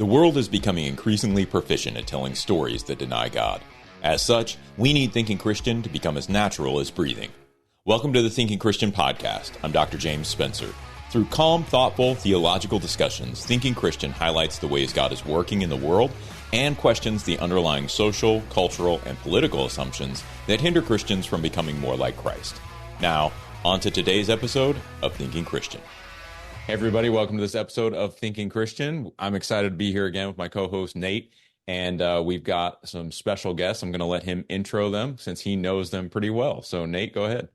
The world is becoming increasingly proficient at telling stories that deny God. As such, we need Thinking Christian to become as natural as breathing. Welcome to the Thinking Christian podcast. I'm Dr. James Spencer. Through calm, thoughtful, theological discussions, Thinking Christian highlights the ways God is working in the world and questions the underlying social, cultural, and political assumptions that hinder Christians from becoming more like Christ. Now, on to today's episode of Thinking Christian. Hey everybody, welcome to this episode of Thinking Christian. I'm excited to be here again with my co-host Nate, and we've got some special guests. I'm going to let him intro them since he knows them pretty well. So Nate, go ahead.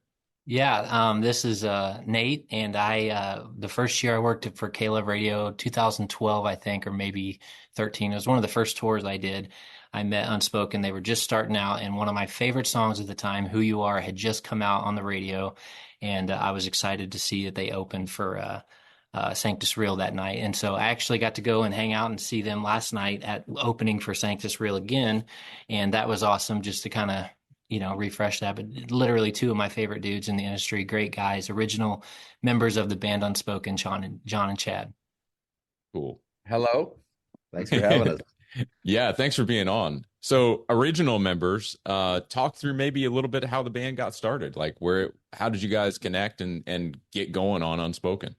Yeah, this is Nate, and the first year I worked for K-Love Radio, 2012, I think, or maybe 13. It was one of the first tours I did. I met Unspoken. They were just starting out, and one of my favorite songs at the time, Who You Are, had just come out on the radio, and I was excited to see that they opened for Sanctus Real that night. And so I actually got to go and hang out and see them last night at opening for Sanctus Real again, and that was awesome just to kind of refresh that. But literally two of my favorite dudes in the industry, great guys, original members of the band Unspoken, Jon and Chad. Cool. Hello. Thanks for having us. Yeah, thanks for being on. So original members, talk through maybe a little bit how the band got started. Like how did you guys connect and get going on Unspoken?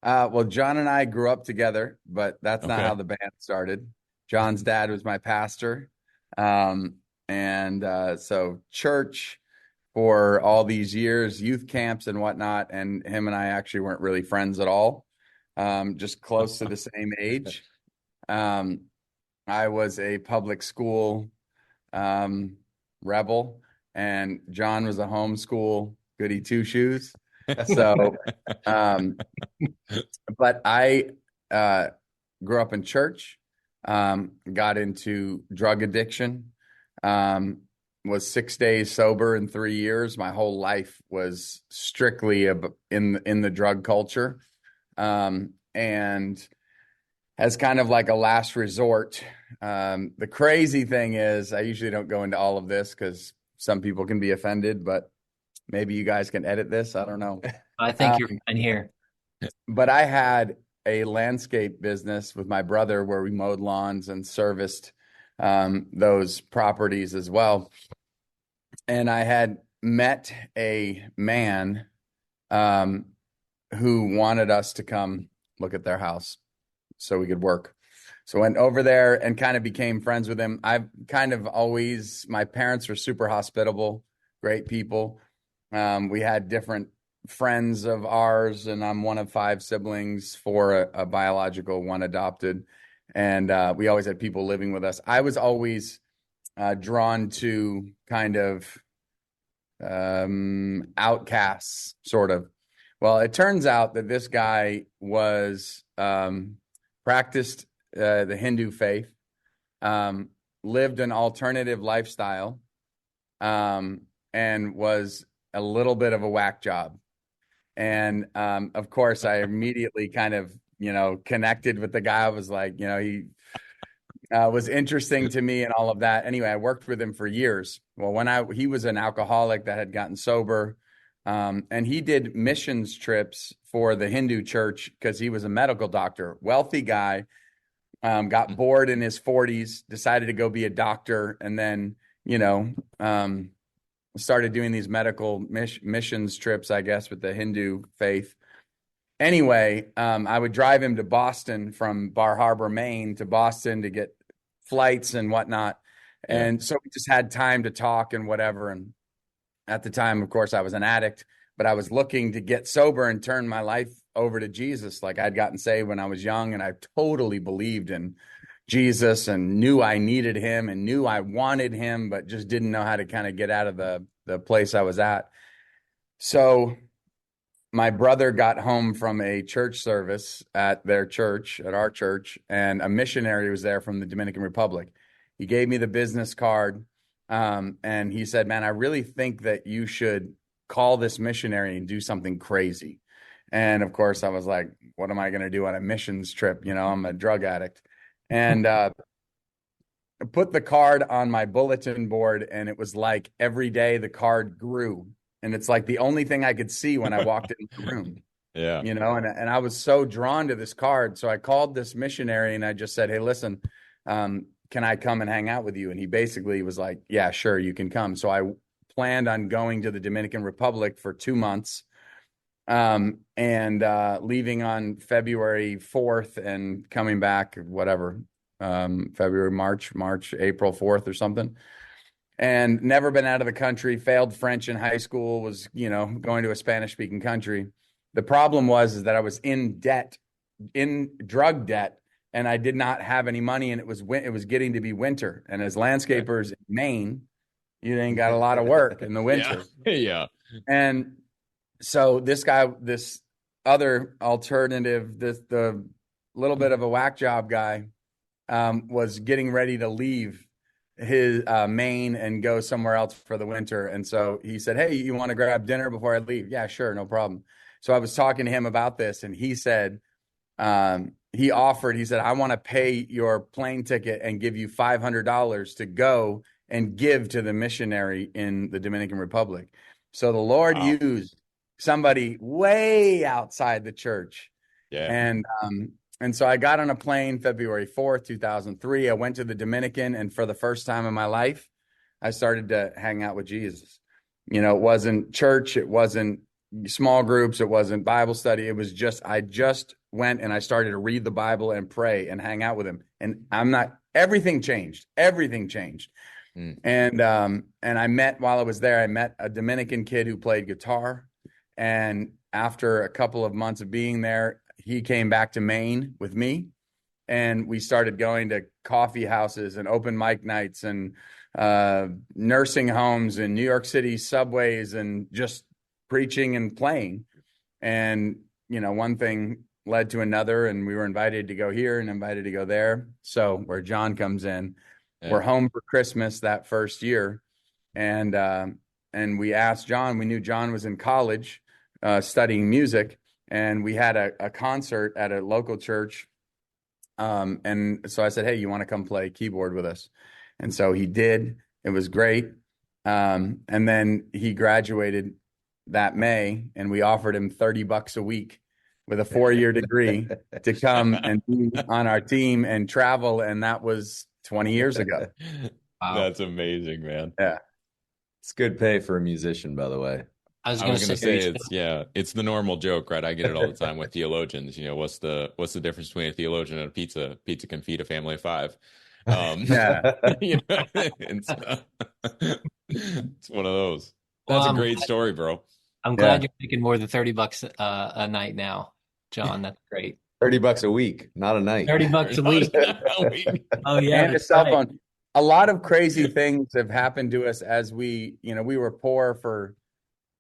Well, Jon and I grew up together, but that's not how the band started. Jon's dad was my pastor. So church for all these years, youth camps and whatnot, and him and I actually weren't really friends at all, just close to the same age. I was a public school rebel, and Jon was a homeschool goody two-shoes. So, but I grew up in church, got into drug addiction, was 6 days sober in 3 years. My whole life was strictly in the drug culture, and as kind of like a last resort. The crazy thing is, I usually don't go into all of this because some people can be offended, but maybe you guys can edit this. I don't know. I think you're fine here. But I had a landscape business with my brother where we mowed lawns and serviced those properties as well. And I had met a man who wanted us to come look at their house so we could work. So I went over there and kind of became friends with him. I've kind of always, my parents were super hospitable, great people. We had different friends of ours, and I'm one of 5 siblings, 4 a biological, 1 adopted. And we always had people living with us. I was always drawn to kind of outcasts, sort of. Well, it turns out that this guy was practiced the Hindu faith, lived an alternative lifestyle, and was a little bit of a whack job. And of course, I immediately kind of, connected with the guy. I was like, he was interesting to me and all of that. Anyway, I worked with him for years. Well, he was an alcoholic that had gotten sober, and he did missions trips for the Hindu church because he was a medical doctor, wealthy guy, got bored in his 40s, decided to go be a doctor, and then, started doing these medical missions trips, I guess, with the Hindu faith. Anyway, I would drive him to Boston from Bar Harbor, Maine to Boston to get flights and whatnot. And so we just had time to talk and whatever. And at the time, of course, I was an addict, but I was looking to get sober and turn my life over to Jesus. Like I'd gotten saved when I was young, and I totally believed in Jesus and knew I needed him and knew I wanted him, but just didn't know how to kind of get out of the place I was at. So my brother got home from a church service at our church, and a missionary was there from the Dominican Republic. He gave me the business card, and he said, "Man, I really think that you should call this missionary and do something crazy." And of course, I was like, what am I going to do on a missions trip? I'm a drug addict. And put the card on my bulletin board, and it was like every day the card grew. And it's like the only thing I could see when I walked into the room. Yeah. And I was so drawn to this card. So I called this missionary and I just said, hey, listen, can I come and hang out with you? And he basically was like, yeah, sure, you can come. So I planned on going to the Dominican Republic for 2 months, and leaving on February 4th and coming back, whatever, February, March, April 4th or something. And never been out of the country, failed French in high school, was, going to a Spanish speaking country. The problem is that I was in debt, in drug debt, and I did not have any money, and it was getting to be winter. And as landscapers in Maine, you ain't got a lot of work in the winter. Yeah. And so this guy, this other alternative, the little bit of a whack job guy, was getting ready to leave his Maine and go somewhere else for the winter. And so he said, hey, you want to grab dinner before I leave? Yeah, sure, no problem. So I was talking to him about this, and he said, he said, I want to pay your plane ticket and give you $500 to go and give to the missionary in the Dominican Republic. So the Lord used somebody way outside the church. Yeah. And so I got on a plane February 4th, 2003. I went to the Dominican, and for the first time in my life, I started to hang out with Jesus. It wasn't church, it wasn't small groups, it wasn't Bible study. It was I just went and I started to read the Bible and pray and hang out with him. And everything changed. Everything changed. And while I was there, I met a Dominican kid who played guitar. And after a couple of months of being there, he came back to Maine with me, and we started going to coffee houses and open mic nights and nursing homes and New York City subways and just preaching and playing. And, one thing led to another, and we were invited to go here and invited to go there. So where Jon comes in, we're home for Christmas that first year. And we asked Jon, we knew Jon was in college studying music. And we had a concert at a local church. And so I said, hey, you want to come play keyboard with us? And so he did. It was great. And then he graduated that May, and we offered him $30 a week with a 4-year degree to come and be on our team and travel. And that was 20 years ago. Wow. That's amazing, man. Yeah. It's good pay for a musician, by the way. I was going to say it's the normal joke, right? I get it all the time with theologians. What's the difference between a theologian and a pizza? Pizza can feed a family of 5. It's one of those. That's a great story, bro. I'm glad you're making more than $30 a night now, Jon. That's great. $30 a week, not a night. $30 a week. Oh yeah, and a cell phone. A lot of crazy things have happened to us as we were poor for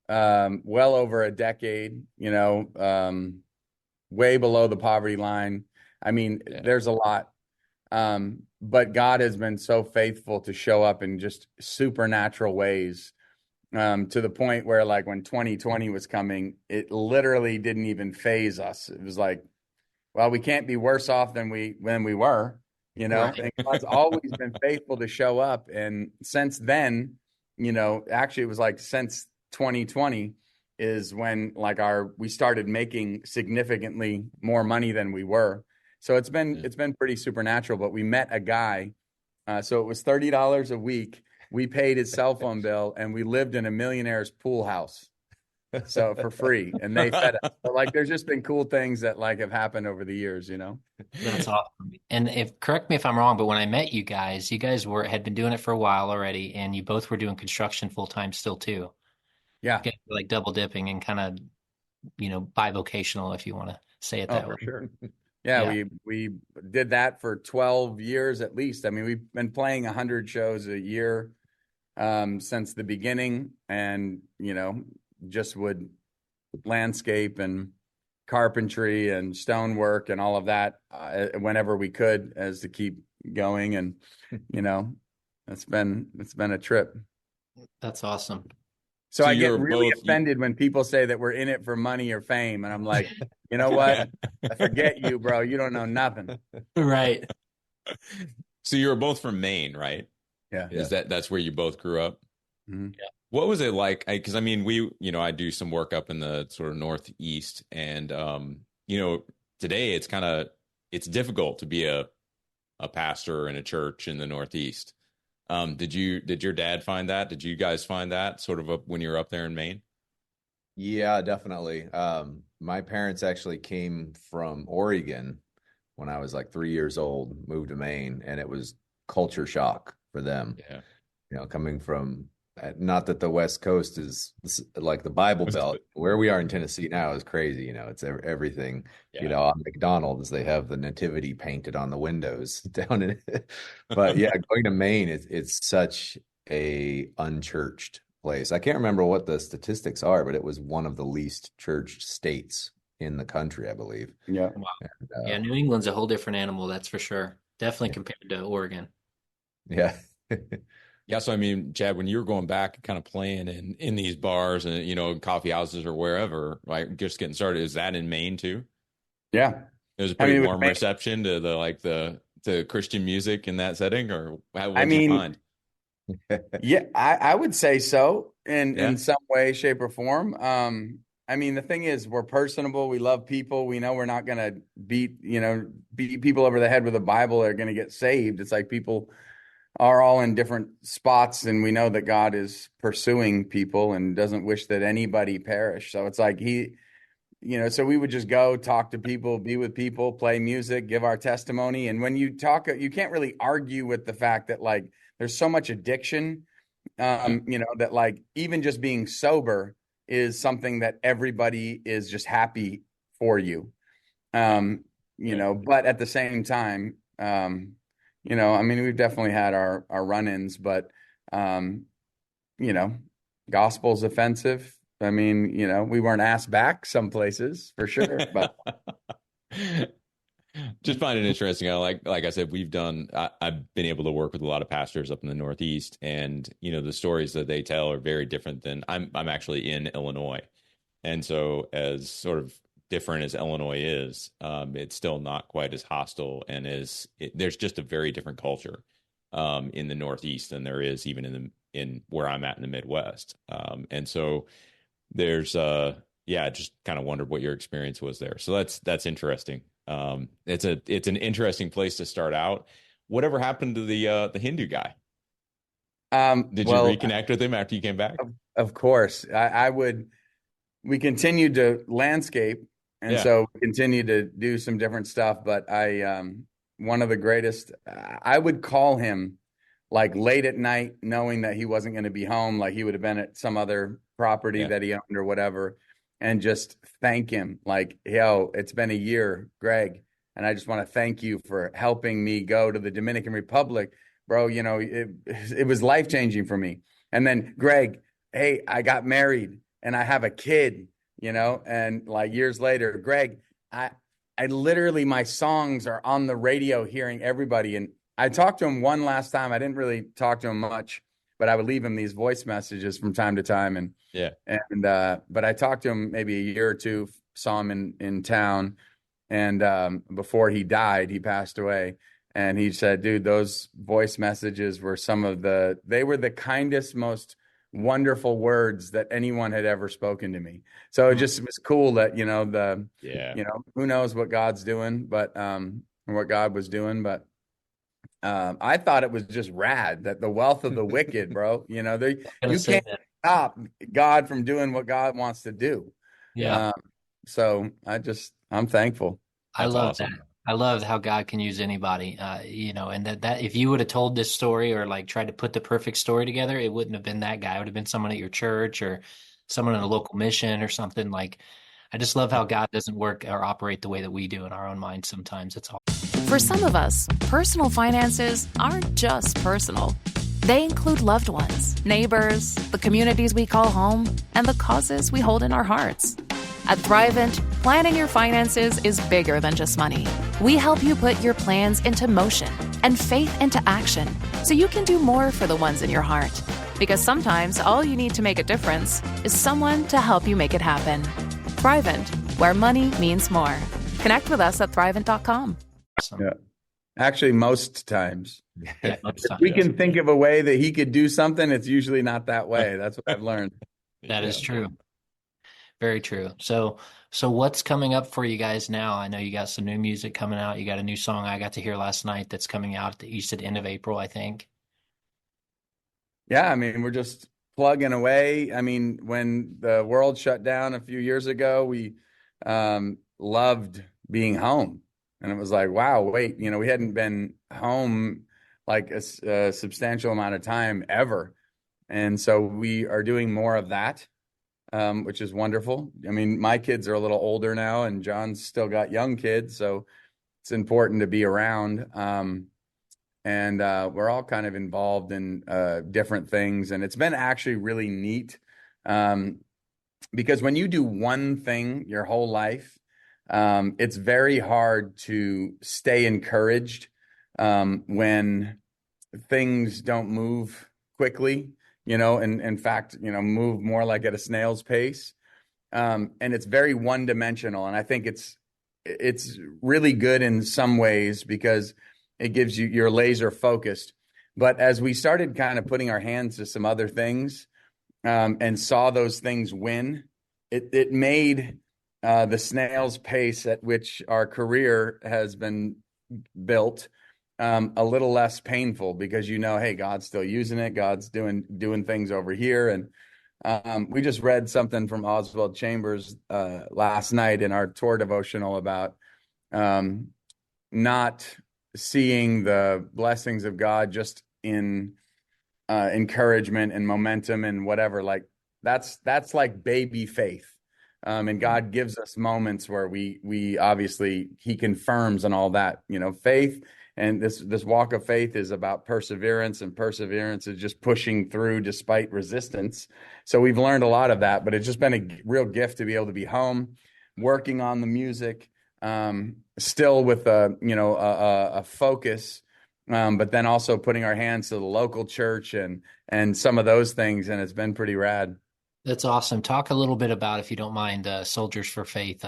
well over a decade, way below the poverty line. I mean, there's a lot. But God has been so faithful to show up in just supernatural ways, to the point where, like, when 2020 was coming, it literally didn't even faze us. It was like, well, we can't be worse off than we were, Right. And God's always been faithful to show up. And since then, actually it was like since 2020 is when we started making significantly more money than we were. So it's been pretty supernatural. But we met a guy, so it was $30 a week. We paid his cell phone bill, and we lived in a millionaire's pool house, so for free, and they fed us. So, there's just been cool things that have happened over the years, That's awesome. And correct me if I'm wrong, but when I met you guys had been doing it for a while already, and you both were doing construction full time still too. Yeah, like double dipping and kind of bivocational, if you want to say it that way. For sure. Yeah, we did that for 12 years at least. I mean, we've been playing 100 shows a year since the beginning, and just would landscape and carpentry and stonework and all of that whenever we could, as to keep going. And it's been a trip. That's awesome. So I get really offended when people say that we're in it for money or fame, and I'm like, you know what? Forget you, bro. You don't know nothing. Right. So you were both from Maine, right? Yeah. That's where you both grew up? Mhm. What was it like? Because I mean, I do some work up in the sort of Northeast, and today it's difficult to be a pastor in a church in the Northeast. Did your dad find that? Did you guys find that sort of when you were up there in Maine? Yeah, definitely. My parents actually came from Oregon when I was like 3 years old, moved to Maine, and it was culture shock for them. Yeah. Coming from not that the West Coast is like the Bible Belt. Where we are in Tennessee now is crazy. It's everything. Yeah. On McDonald's they have the nativity painted on the windows down in it. But yeah, going to Maine, it's such a unchurched place. I can't remember what the statistics are, but it was one of the least churched states in the country, I believe. Yeah. Wow. And, Yeah, New England's a whole different animal, that's for sure. Definitely compared to Oregon. yeah. Yeah, so I mean, Chad, when you were going back and kind of playing in these bars and coffee houses or wherever, like just getting started, is that in Maine too? Yeah. It was a pretty warm reception to the Christian music in that setting, or what did you find? Yeah, I would say so in some way, shape, or form. I mean, the thing is, we're personable. We love people. We know we're not going to beat people over the head with a Bible. They're going to get saved. It's like people are all in different spots, and we know that God is pursuing people and doesn't wish that anybody perish. So it's like so we would just go talk to people, be with people, play music, give our testimony. And when you talk, you can't really argue with the fact that like there's so much addiction, that like even just being sober is something that everybody is just happy for you. But at the same time, I mean, we've definitely had our run-ins, but, gospel's offensive. I mean, we weren't asked back some places for sure, but just find it interesting. Like I said, I've been able to work with a lot of pastors up in the Northeast, and, the stories that they tell are very different than I'm actually in Illinois. And so as sort of different as Illinois is, it's still not quite as hostile, and there's just a very different culture in the Northeast than there is even in where I'm at in the Midwest. And so there's just kind of wondered what your experience was there. So that's interesting. It's an interesting place to start out. Whatever happened to the Hindu guy? Did you reconnect with him after you came back? Of course, we continued to landscape. And so we continue to do some different stuff, but one of the greatest, I would call him like late at night, knowing that he wasn't going to be home. Like he would have been at some other property that he owned or whatever, and just thank him. Like, yo, it's been a year, Greg, and I just want to thank you for helping me go to the Dominican Republic, bro. It was life-changing for me. And then, Greg, hey, I got married and I have a kid. And like years later, Greg, I literally, my songs are on the radio hearing everybody. And I talked to him one last time. I didn't really talk to him much, but I would leave him these voice messages from time to time. But I talked to him maybe a year or two, saw him in town. And before he died, he passed away. And he said, dude, those voice messages were they were the kindest, most wonderful words that anyone had ever spoken to me. So it just was cool that, who knows what God's doing, but what God was doing. But I thought it was just rad that the wealth of the wicked, bro, you can't stop God from doing what God wants to do. Yeah. So I'm thankful. I love that. I love how God can use anybody, and that if you would have told this story or like tried to put the perfect story together, it wouldn't have been that guy. It would have been someone at your church or someone in a local mission or something. Like, I just love how God doesn't work or operate the way that we do in our own minds sometimes. It's all. For some of us, personal finances aren't just personal. They include loved ones, neighbors, the communities we call home, and the causes we hold in our hearts. At Thrivent, planning your finances is bigger than just money. We help you put your plans into motion and faith into action so you can do more for the ones in your heart. Because sometimes all you need to make a difference is someone to help you make it happen. Thrivent, where money means more. Connect with us at Thrivent.com. Awesome. Yeah. Actually, most times. Yeah, most If we times. can think of a way that he could do something, it's usually not that way. That's what I've learned. That is Yeah. true. Very true. So what's coming up for you guys now? I know you got some new music coming out. You got a new song I got to hear last night that's coming out you said end of April, I think. Yeah, I mean, we're just plugging away. I mean, when the world shut down a few years ago, we loved being home. And it was like, wow, wait, we hadn't been home like a substantial amount of time ever. And so we are doing more of that, which is wonderful. I mean, my kids are a little older now, and John's still got young kids, so it's important to be around. And we're all kind of involved in different things. And it's been actually really neat because when you do one thing your whole life, it's very hard to stay encouraged when things don't move quickly, and in fact, move more like at a snail's pace. And it's very one-dimensional. And I think it's really good in some ways because it gives you're laser focused. But as we started kind of putting our hands to some other things and saw those things win, it made the snail's pace at which our career has been built a little less painful because hey, God's still using it. God's doing things over here. And we just read something from Oswald Chambers last night in our tour devotional about not seeing the blessings of God just in encouragement and momentum and whatever. Like that's like baby faith. And God gives us moments where we obviously he confirms and all that, faith. And this walk of faith is about perseverance, and perseverance is just pushing through despite resistance. So we've learned a lot of that, but it's just been a real gift to be able to be home, working on the music, still with a focus, but then also putting our hands to the local church and some of those things, and it's been pretty rad. That's awesome. Talk a little bit about, if you don't mind, Soldiers for Faith.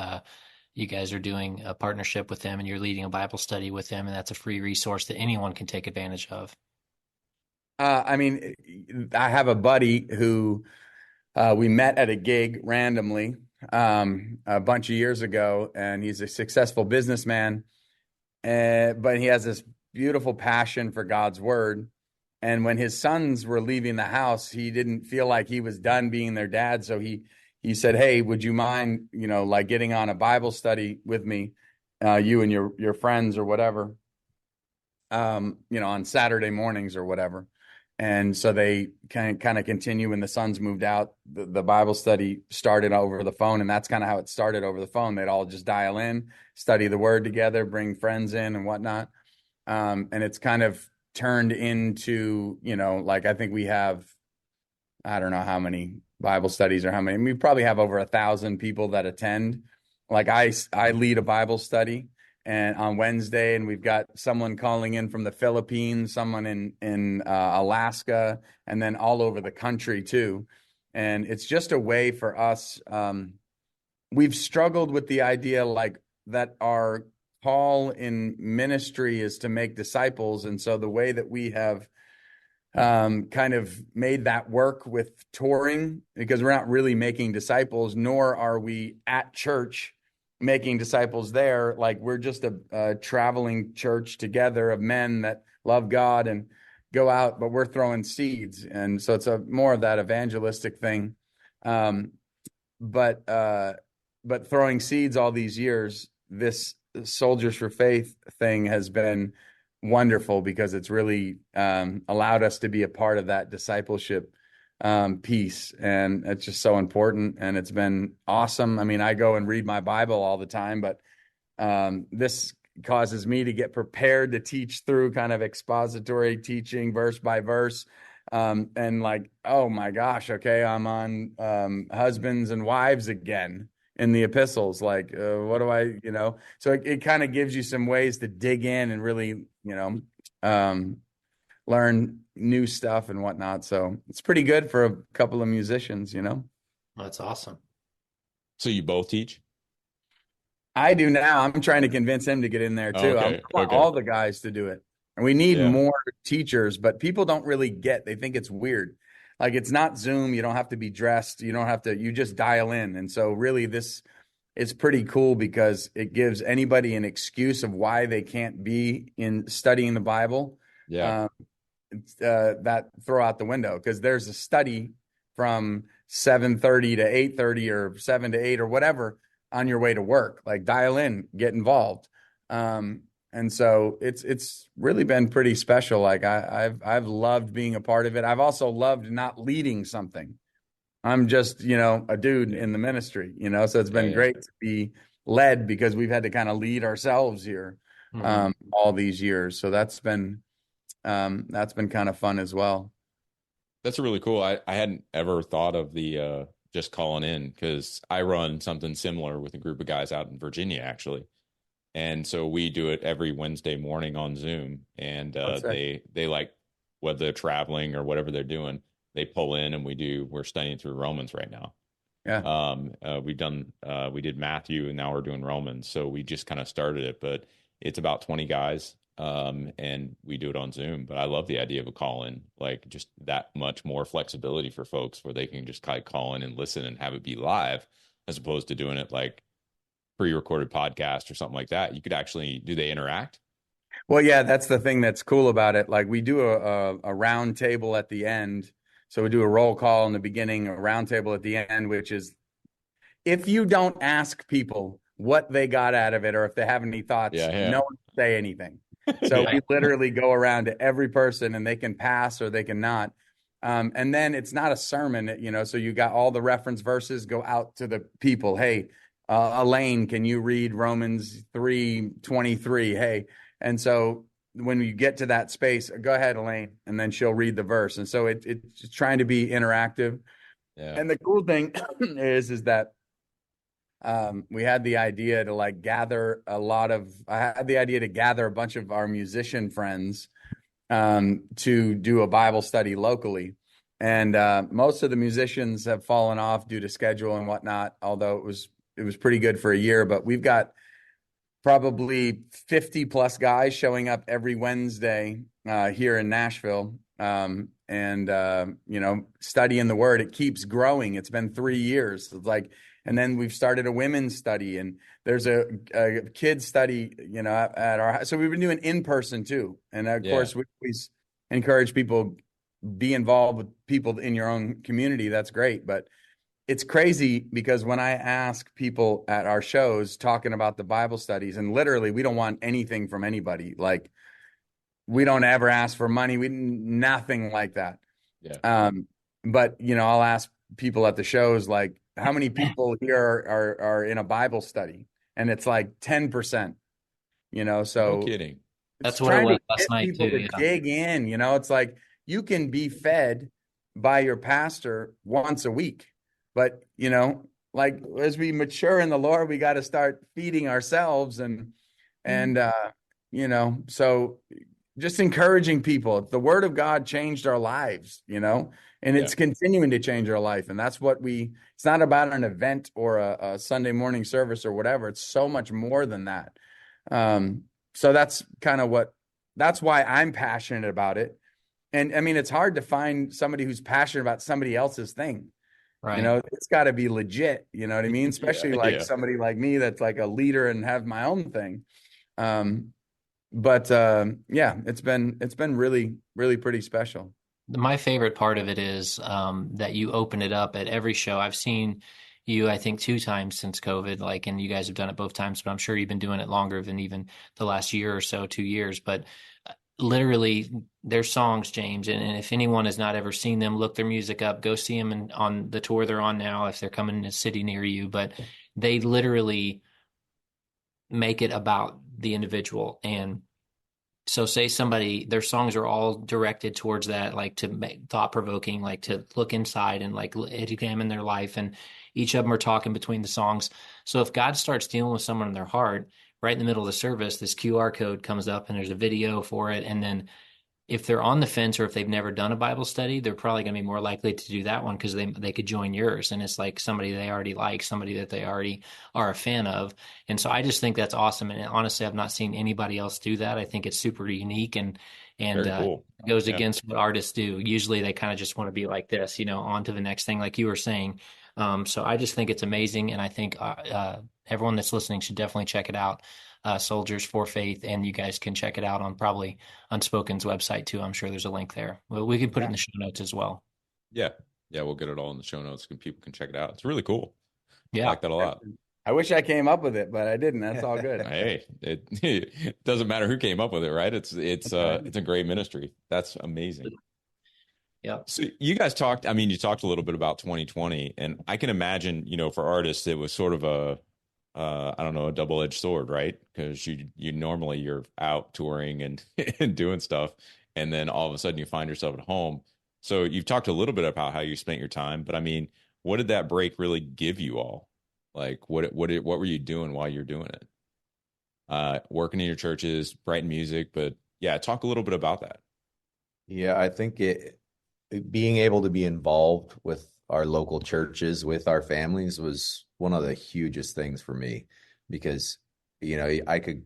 You guys are doing a partnership with them and you're leading a Bible study with them, and that's a free resource that anyone can take advantage of. I mean, I have a buddy who we met at a gig randomly a bunch of years ago, and he's a successful businessman, but he has this beautiful passion for God's word. And when his sons were leaving the house, he didn't feel like he was done being their dad. So he said, "Hey, would you mind, like getting on a Bible study with me, you and your friends or whatever, on Saturday mornings or whatever." And so they kind of continue. When the sons moved out, the Bible study started over the phone, and that's kind of how it started over the phone. They'd all just dial in, study the word together, bring friends in and whatnot. And it's kind of turned into, like I think we have, I don't know how many Bible studies or how many. We probably have over 1,000 people that attend. Like I lead a Bible study and on Wednesday, and we've got someone calling in from the Philippines, someone in Alaska, and then all over the country too. And it's just a way for us. We've struggled with the idea like that our call in ministry is to make disciples. And so the way that we have kind of made that work with touring, because we're not really making disciples, nor are we at church making disciples there. Like we're just a traveling church together of men that love God and go out, but we're throwing seeds. And so it's more of that evangelistic thing. But throwing seeds all these years, this Soldiers for Faith thing has been wonderful because it's really allowed us to be a part of that discipleship piece, and it's just so important, and it's been awesome. I mean, I go and read my Bible all the time, but this causes me to get prepared to teach through kind of expository teaching verse by verse, and like, oh my gosh, okay, I'm on husbands and wives again in the epistles. Like, what do I, so it kind of gives you some ways to dig in and really, learn new stuff and whatnot. So it's pretty good for a couple of musicians, That's awesome. So you both teach? I do now. I'm trying to convince him to get in there too. Okay. I want Okay. all the guys to do it. And we need Yeah. more teachers, but people don't really get, they think it's weird. Like it's not Zoom. You don't have to be dressed. You don't have to, you just dial in. And so really this is pretty cool because it gives anybody an excuse of why they can't be in studying the Bible. Yeah. That throw out the window because there's a study from 7:30 to 8:30 or 7 to 8 or whatever on your way to work. Like dial in, get involved. And so it's really been pretty special. Like I've loved being a part of it. I've also loved not leading something. I'm just, a dude in the ministry, so it's been great to be led because we've had to kind of lead ourselves here all these years. So that's been kind of fun as well. That's really cool. I hadn't ever thought of the just calling in because I run something similar with a group of guys out in Virginia, actually. And so we do it every Wednesday morning on Zoom. And they like, whether they're traveling or whatever they're doing, they pull in and we're studying through Romans right now. Yeah. We did Matthew and now we're doing Romans. So we just kind of started it, but it's about 20 guys. And we do it on Zoom, but I love the idea of a call in, like just that much more flexibility for folks where they can just kind of call in and listen and have it be live as opposed to doing it like pre-recorded podcast or something like that. You could actually, do they interact? Well, yeah, that's the thing that's cool about it. Like we do a round table at the end. So we do a roll call in the beginning, a round table at the end, which is if you don't ask people what they got out of it or if they have any thoughts, no one will say anything. So we literally go around to every person and they can pass or they can not. And then it's not a sermon, so you got all the reference verses go out to the people. Hey, Elaine, can you read Romans 3:23? Hey. And so when you get to that space, go ahead, Elaine, and then she'll read the verse. And so it's trying to be interactive. Yeah. And the cool thing is that we had the idea to gather a bunch of our musician friends to do a Bible study locally. And most of the musicians have fallen off due to schedule and whatnot, although it was pretty good for a year. But we've got probably 50 plus guys showing up every Wednesday here in Nashville and studying the word. It keeps growing. It's been 3 years. It's and then we've started a women's study and there's a kids study, at our house. So we've been doing in person too. And of course we always encourage people, be involved with people in your own community. That's great. But it's crazy because when I ask people at our shows talking about the Bible studies, and literally we don't want anything from anybody. Like we don't ever ask for money. Nothing like that. Yeah. But I'll ask people at the shows, how many people here are in a Bible study? And it's 10%, so. No kidding. That's what I was last night too. To dig in, it's you can be fed by your pastor once a week. But, as we mature in the Lord, we got to start feeding ourselves and so just encouraging people. The word of God changed our lives, and it's continuing to change our life. And that's what it's not about an event or a Sunday morning service or whatever. It's so much more than that. So that's that's why I'm passionate about it. And I mean, it's hard to find somebody who's passionate about somebody else's thing. Right. It's got to be legit. You know what I mean? Especially somebody like me that's a leader and have my own thing. It's been really, really pretty special. My favorite part of it is that you open it up at every show. I've seen you, I think, 2 times since COVID, and you guys have done it both times, but I'm sure you've been doing it longer than even the last year or so, 2 years. But literally their songs, James, and if anyone has not ever seen them, look their music up, go see them on the tour they're on now if they're coming in a city near you. But they literally make it about the individual. And so say their songs are all directed towards that, to make thought-provoking, to look inside and examine their life. And each of them are talking between the songs. So if God starts dealing with someone in their heart, right in the middle of the service, this QR code comes up and there's a video for it. And then if they're on the fence or if they've never done a Bible study, they're probably going to be more likely to do that one because they could join yours, and it's like somebody they already like, somebody that they already are a fan of. And so I just think that's awesome. And honestly, I've not seen anybody else do that. I think it's super unique and Very cool. it goes Yeah. against what artists do. Usually they kind of just want to be like this, on to the next thing, like you were saying. So I just think it's amazing, and I think everyone that's listening should definitely check it out. Soldiers for Faith, and you guys can check it out on probably Unspoken's website too. I'm sure there's a link there. Well, we can put it in the show notes as well. Yeah. We'll get it all in the show notes and people can check it out. It's really cool. Yeah. I like that a lot. I wish I came up with it, but I didn't. That's all good. Hey, it doesn't matter who came up with it, right? It's a great ministry. That's amazing. Yeah. So you guys talked, you talked a little bit about 2020, and I can imagine, for artists, it was sort of a double-edged sword, right? Because you normally you're out touring and, and doing stuff, and then all of a sudden you find yourself at home. So you've talked a little bit about how you spent your time, but what did that break really give you all? Like what were you doing while you're doing it? Working in your churches, writing music, but yeah, talk a little bit about that. Yeah, I think being able to be involved with our local churches, with our families, was one of the hugest things for me, because, I could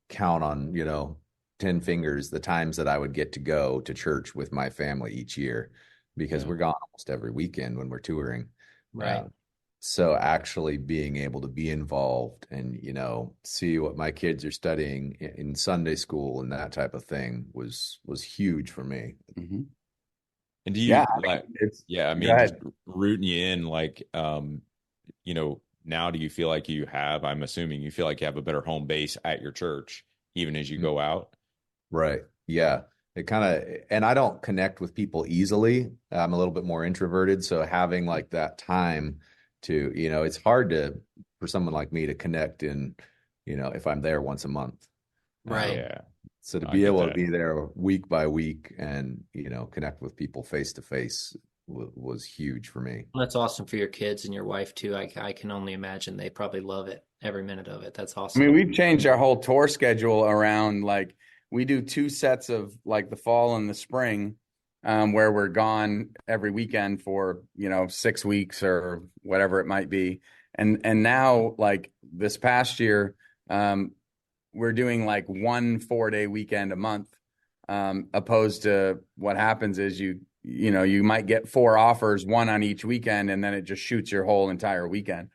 count on, 10 fingers the times that I would get to go to church with my family each year, because we're gone almost every weekend when we're touring. Right. So actually being able to be involved and, see what my kids are studying in Sunday school and that type of thing was huge for me. Mm-hmm. And do you just rooting you in, now do you feel like I'm assuming you feel like you have a better home base at your church, even as you go out? Right. Yeah. It and I don't connect with people easily. I'm a little bit more introverted. So having like that time to, it's hard for someone like me to connect if I'm there once a month. Right. Yeah. So to be able to be there week by week and, connect with people face to face was huge for me. Well, that's awesome for your kids and your wife too. I can only imagine they probably love it, every minute of it. That's awesome. We've changed our whole tour schedule around, like we do 2 sets of like the fall and the spring, where we're gone every weekend for, 6 weeks or whatever it might be. And now, like this past year, we're doing like 1 4-day weekend a month, opposed to what happens is you might get 4 offers, 1 on each weekend, and then it just shoots your whole entire weekend.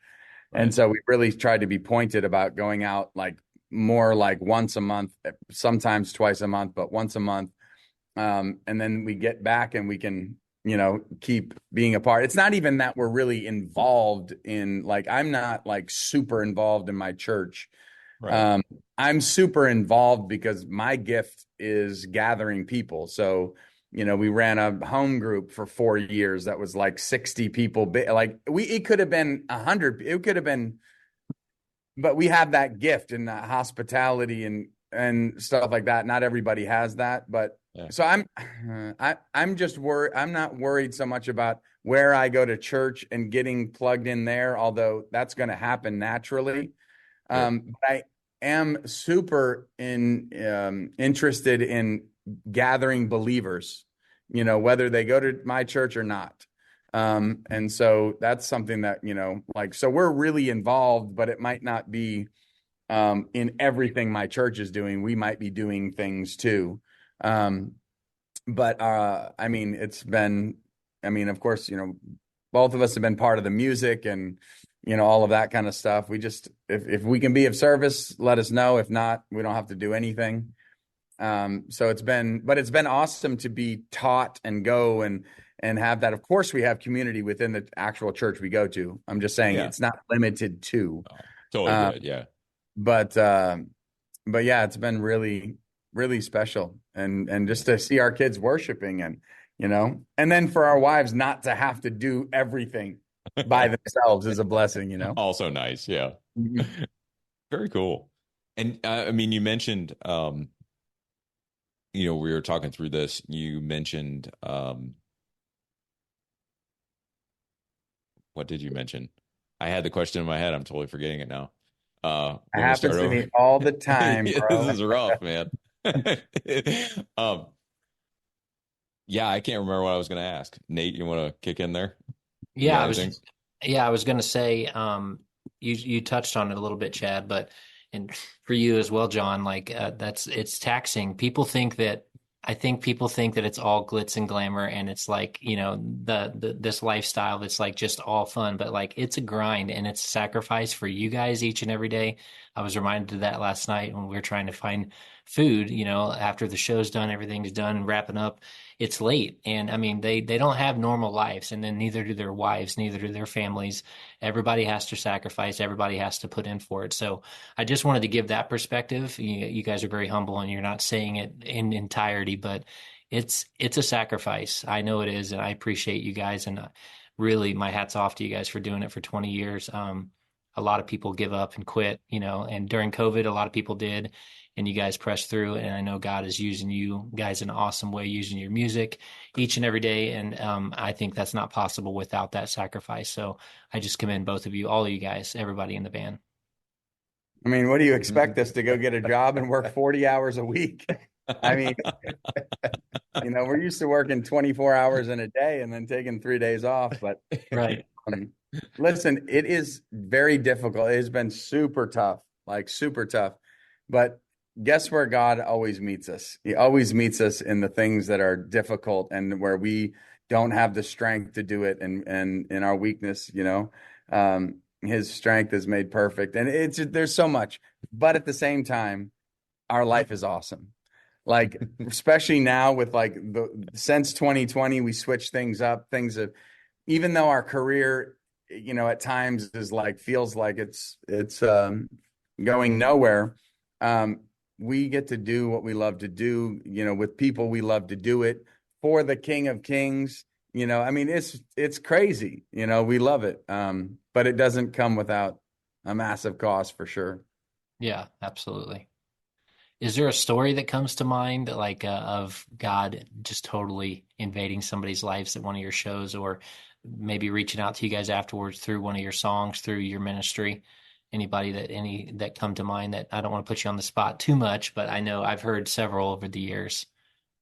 Right. And so we really tried to be pointed about going out like more like once a month, sometimes twice a month, but once a month. And then we get back and we can, keep being a part. It's not even that we're really involved in, like, I'm not like super involved in my church. Right. I'm super involved because my gift is gathering people. So, we ran a home group for 4 years that was like 60 people. It could have been 100. It could have been, but we have that gift in that hospitality and stuff like that. Not everybody has that, but so I'm just worried. I'm not worried so much about where I go to church and getting plugged in there, although that's going to happen naturally. But I am super interested in gathering believers, whether they go to my church or not. And so that's something that, so we're really involved, but it might not be in everything my church is doing. We might be doing things too. But it's been, of course, both of us have been part of the music and, all of that kind of stuff. We just, if we can be of service, let us know. If not, we don't have to do anything. So it's been awesome to be taught and go and have that. Of course, we have community within the actual church we go to. I'm just saying it's not limited to. Oh, totally good. Yeah. But yeah, it's been really, really special. And just to see our kids worshiping and then for our wives not to have to do everything by themselves is a blessing, Also nice. Yeah. Very cool. And you mentioned, we were talking through this, you mentioned, what did you mention? I had the question in my head. I'm totally forgetting it now. It happens to me all the time, bro. This is rough, man. Yeah, I can't remember what I was going to ask. Nate, you want to kick in there? You Yeah, got I anything? was yeah, I was gonna say, you touched on it a little bit, Chad, but and for you as well, John, like it's taxing. I think people think that it's all glitz and glamour and it's like, the this lifestyle that's like just all fun, but like it's a grind and it's a sacrifice for you guys each and every day. I was reminded of that last night when we were trying to find food, after the show's done, everything's done, wrapping up, it's late. And I mean, they don't have normal lives, and then neither do their wives, neither do their families. Everybody has to sacrifice, everybody has to put in for it. So I just wanted to give that perspective. You guys are very humble and you're not saying it in entirety, but it's a sacrifice. I know it is, and I appreciate you guys, and really my hat's off to you guys for doing it for 20 years. A lot of people give up and quit, and during COVID, a lot of people did, and you guys pressed through. And I know God is using you guys in an awesome way, using your music each and every day. And I think that's not possible without that sacrifice. So I just commend both of you, all of you guys, everybody in the band. I mean, what do you expect us to go get a job and work 40 hours a week? I mean, we're used to working 24 hours in a day and then taking 3 days off. But Right. listen, it is very difficult. It has been super tough, like super tough. But guess where God always meets us? He always meets us in the things that are difficult and where we don't have the strength to do it, and in our weakness, his strength is made perfect. And there's so much, but at the same time, our life is awesome. Like, especially now with since 2020, we switched things up. Even though our career, at times is feels like it's going nowhere. We get to do what we love to do, with people we love to do it for the King of Kings. I mean, it's crazy, we love it. But it doesn't come without a massive cost for sure. Yeah, absolutely. Is there a story that comes to mind, like of God just totally invading somebody's lives at one of your shows, or maybe reaching out to you guys afterwards through one of your songs, through your ministry? Anybody that come to mind? That I don't want to put you on the spot too much, but I know I've heard several over the years.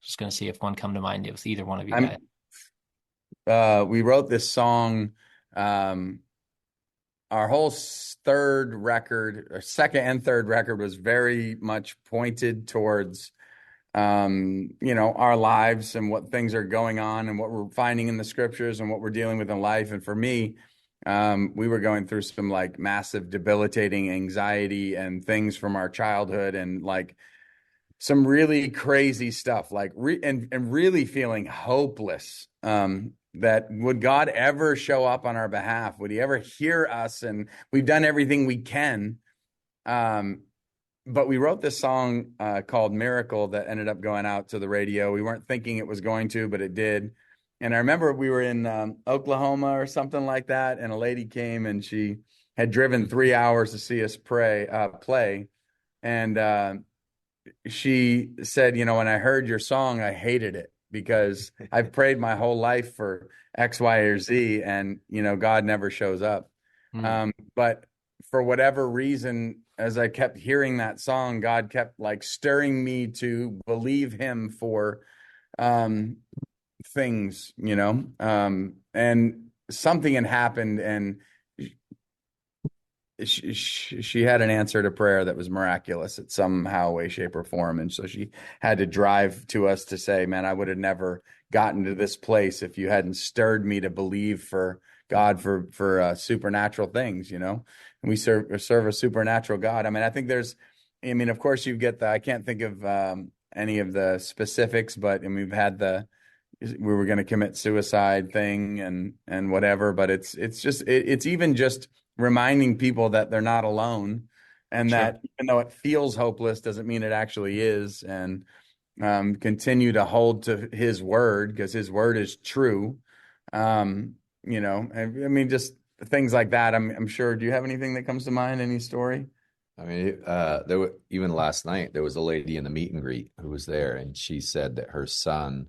Just going to see if one come to mind with either one of you guys. We wrote this song. Our whole third record, or second and third record, was very much pointed towards, our lives and what things are going on and what we're finding in the scriptures and what we're dealing with in life. And for me, we were going through some massive debilitating anxiety and things from our childhood, and some really crazy stuff, and really feeling hopeless. That would God ever show up on our behalf? Would he ever hear us? And we've done everything we can. But we wrote this song called Miracle that ended up going out to the radio. We weren't thinking it was going to, but it did. And I remember we were in Oklahoma or something like that, and a lady came and she had driven 3 hours to see us play. And she said, when I heard your song, I hated it, because I've prayed my whole life for X, Y, or Z, and, God never shows up. But for whatever reason, as I kept hearing that song, God kept stirring me to believe him for things, and something had happened, and she had an answer to prayer that was miraculous at somehow, way, shape, or form. And so she had to drive to us to say, man, I would have never gotten to this place if you hadn't stirred me to believe for God for supernatural things, And we serve a supernatural God. I mean, I think of course you get I can't think of any of the specifics, but we've had we were going to commit suicide thing and whatever, but it's even just reminding people that they're not alone, and Sure. that even though it feels hopeless, doesn't mean it actually is. And continue to hold to his word, because his word is true. Just things like that. I'm sure. Do you have anything that comes to mind? Any story? I mean, even last night, there was a lady in the meet and greet who was there, and she said that her son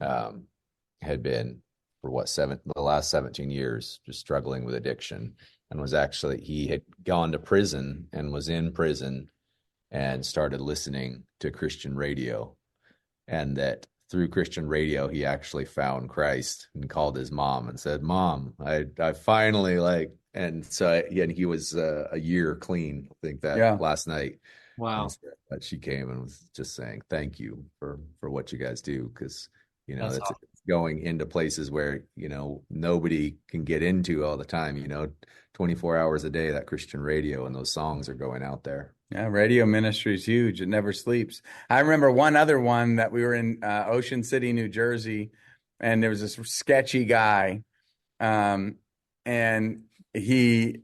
had been, for the last 17 years, just struggling with addiction, and he had gone to prison and was in prison and started listening to Christian radio. And that through Christian radio, he actually found Christ and called his mom and said, "Mom, I finally like." And so, and he was a year clean, I think that last night. Wow. And so, but she came and was just saying, "Thank you for what you guys do." Because, That's it's awesome. going into places where, nobody can get into all the time, 24 hours a day, that Christian radio and those songs are going out there. Yeah, radio ministry is huge. It never sleeps. I remember one other one that we were in Ocean City, New Jersey, and there was this sketchy guy, and he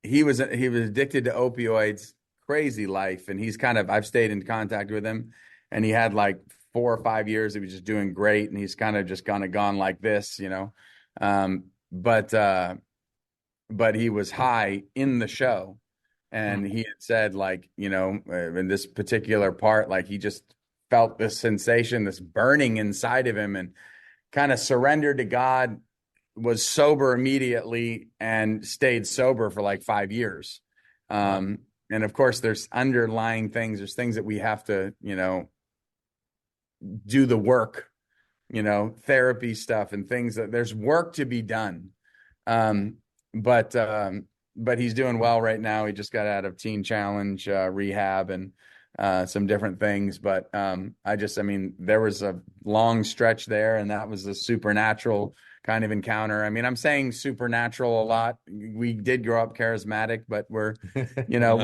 was addicted to opioids, crazy life, and I've stayed in contact with him, and he had like 4 or 5 years. He was just doing great, and he's kind of just gone like this, but he was high in the show. And he had said, like, in this particular part, like he just felt this sensation, this burning inside of him, and kind of surrendered to God, was sober immediately, and stayed sober for like 5 years. And of course, there's underlying things. There's things that we have to, do the work, therapy stuff and things that there's work to be done. But he's doing well right now. He just got out of Teen Challenge rehab and some different things. But there was a long stretch there, and that was a supernatural kind of encounter. I mean, I'm saying supernatural a lot. We did grow up charismatic, but we're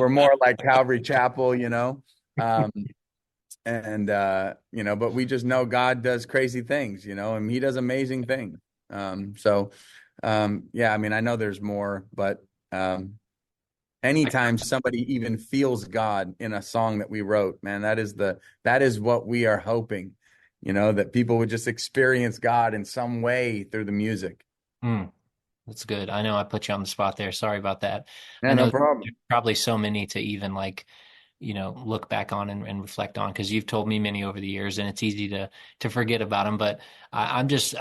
more like Calvary Chapel, but we just know God does crazy things, and he does amazing things. I know there's more, but anytime somebody even feels God in a song that we wrote, man, that is what we are hoping, that people would just experience God in some way through the music. That's good. I know I put you on the spot there. Sorry about that. Yeah, no problem. There's probably so many to even look back on and reflect on, because you've told me many over the years, and it's easy to forget about them. But I'm just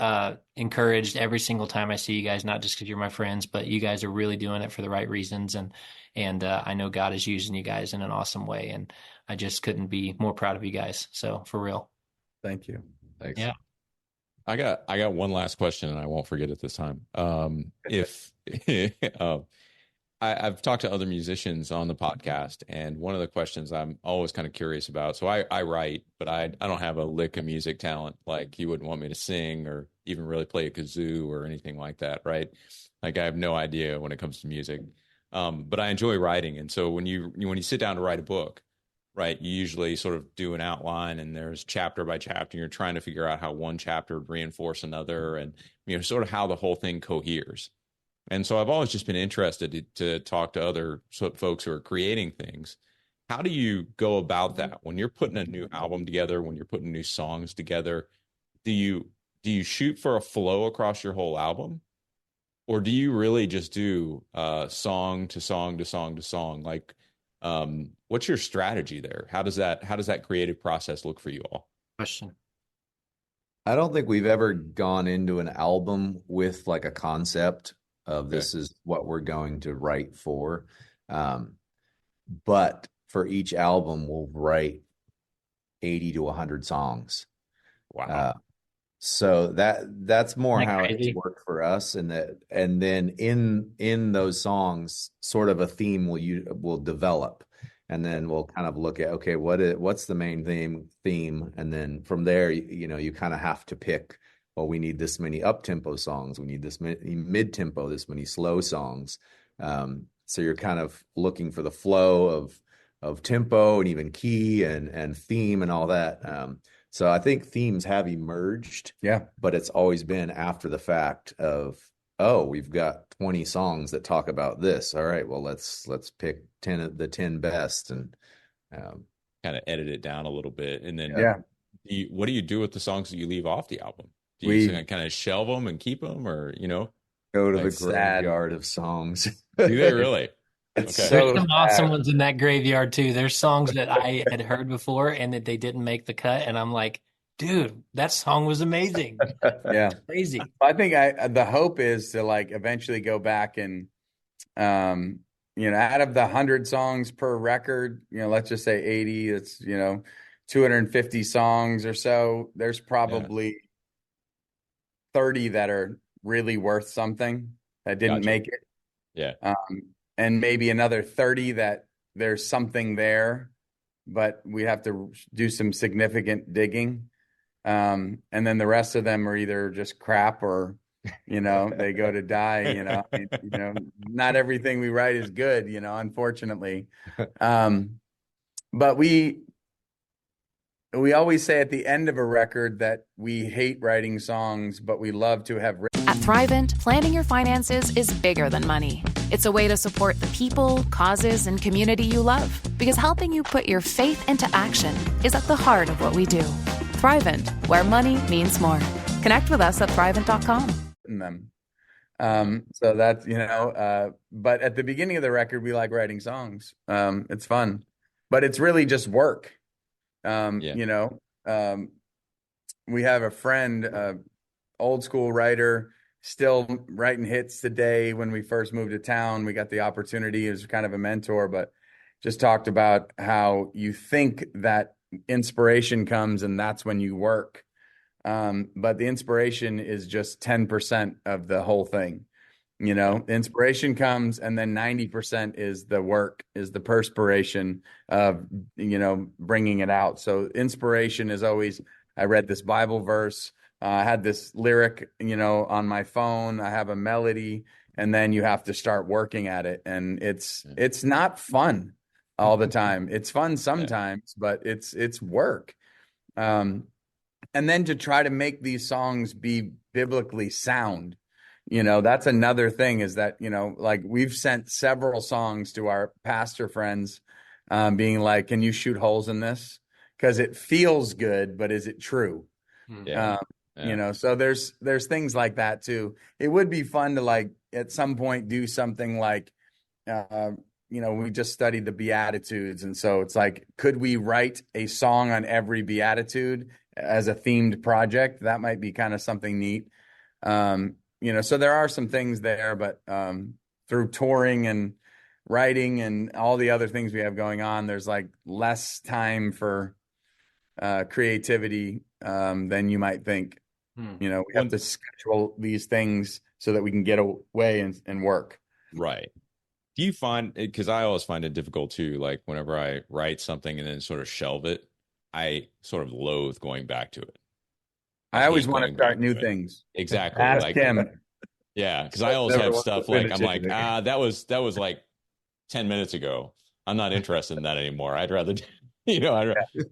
encouraged every single time I see you guys, not just because you're my friends, but you guys are really doing it for the right reasons. And I know God is using you guys in an awesome way. And I just couldn't be more proud of you guys. So for real. Thank you. Thanks. Yeah. I got one last question, and I won't forget it this time. I've talked to other musicians on the podcast, and one of the questions I'm always kind of curious about. So I write, but I don't have a lick of music talent. Like, you wouldn't want me to sing or even really play a kazoo or anything like that, right? Like, I have no idea when it comes to music. But I enjoy writing, and so when you sit down to write a book, right, you usually sort of do an outline, and there's chapter by chapter. You're trying to figure out how one chapter would reinforce another, and sort of how the whole thing coheres. And so I've always just been interested to talk to other folks who are creating things. How do you go about that when you're putting a new album together, when you're putting new songs together? Do you shoot for a flow across your whole album, or do you really just do song to song to song to song? Like, what's your strategy there? How does that creative process look for you all? Question. I don't think we've ever gone into an album with like a concept of this is what we're going to write for. But for each album, we'll write 80 to 100 songs. Wow. So that's more how crazy? it's worked for us. And then in those songs, sort of a theme will develop. And then we'll kind of look at, okay, what's the main theme? And then from there, you kind of have to pick, well, we need this many up-tempo songs. We need this many mid-tempo, this many slow songs. So you're kind of looking for the flow of tempo and even key and theme and all that. So I think themes have emerged. Yeah. But it's always been after the fact of, oh, we've got 20 songs that talk about this. All right, well, let's pick 10 of the 10 best and kind of edit it down a little bit. And then what do you do with the songs that you leave off the album? Do you kind of shelve them and keep them, or go to the graveyard of songs? Do they really? It's Okay. There's some awesome ones in that graveyard too. There's songs that I had heard before and that they didn't make the cut, and I'm like, dude, that song was amazing. Yeah, it's crazy. I think the hope is to like eventually go back and out of the 100 songs per record, let's just say 80. It's 250 songs or so, there's probably 30 that are really worth something that didn't make it. Yeah. And maybe another 30 that there's something there, but we have to do some significant digging. And then the rest of them are either just crap or, they go to die, not everything we write is good, unfortunately. But we always say at the end of a record that we hate writing songs, but we love to have written. At Thrivent, planning your finances is bigger than money. It's a way to support the people, causes, and community you love. Because helping you put your faith into action is at the heart of what we do. Thrivent, where money means more. Connect with us at Thrivent.com. Them. So that's, but at the beginning of the record, we like writing songs. It's fun, but it's really just work. We have a friend, old school writer, still writing hits today. When we first moved to town, we got the opportunity. He was kind of a mentor, but just talked about how you think that inspiration comes and that's when you work. But the inspiration is just 10% of the whole thing. The inspiration comes and then 90% is the work, is the perspiration of, bringing it out. So inspiration is always, I read this Bible verse, I had this lyric, on my phone, I have a melody, and then you have to start working at it. And it's not fun all the time. It's fun sometimes, but it's work. And then to try to make these songs be biblically sound, that's another thing, is that, like we've sent several songs to our pastor friends, being like, can you shoot holes in this? Because it feels good, but is it true? So there's things like that too. It would be fun to, like, at some point do something like, we just studied the Beatitudes. And so it's like, could we write a song on every Beatitude as a themed project? That might be kind of something neat. So there are some things there, but through touring and writing and all the other things we have going on, there's like less time for creativity than you might think. We have to schedule these things so that we can get away and work. Right. Do you find, because I always find it difficult too, like whenever I write something and then sort of shelve it, I sort of loathe going back to it. I always want to start new things. Exactly. Ask him. Yeah, because I always have stuff like, I'm like, that was like 10 minutes ago. I'm not interested in that anymore. I'd rather,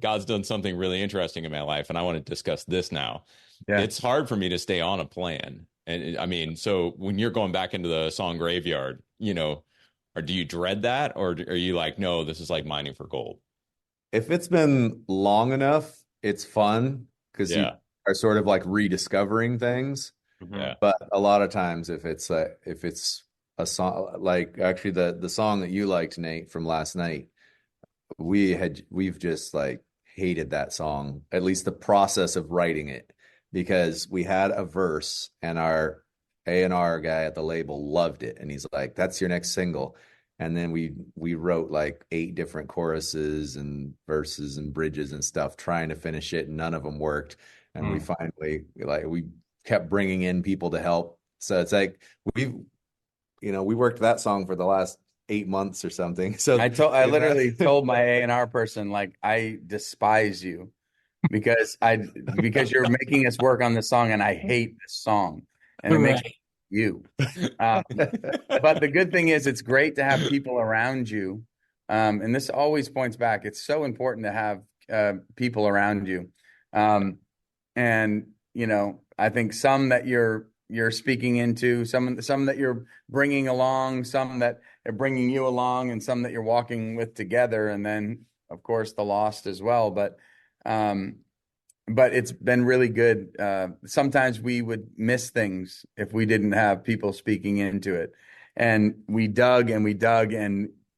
God's done something really interesting in my life, and I want to discuss this now. Yeah. It's hard for me to stay on a plan. And I mean, so when you're going back into the song graveyard, or do you dread that? Or are you like, no, this is like mining for gold? If it's been long enough, it's fun because you are sort of like rediscovering things. Yeah. But a lot of times if it's a song, like actually the song that you liked, Nate, from last night, we've just like hated that song, at least the process of writing it, because we had a verse and our A&R guy at the label loved it. And he's like, that's your next single. And then we wrote like 8 different choruses and verses and bridges and stuff, trying to finish it. And none of them worked. And we finally, we kept bringing in people to help. So it's like, we worked that song for the last 8 months or something. So I literally told my A&R person, like, I despise you because you're making us work on this song and I hate this song. And it makes you. But the good thing is it's great to have people around you. And this always points back. It's so important to have people around you. And, I think some that you're speaking into, some that you're bringing along, some that are bringing you along, and some that you're walking with together. And then, of course, the lost as well. But it's been really good. Sometimes we would miss things if we didn't have people speaking into it. And we dug and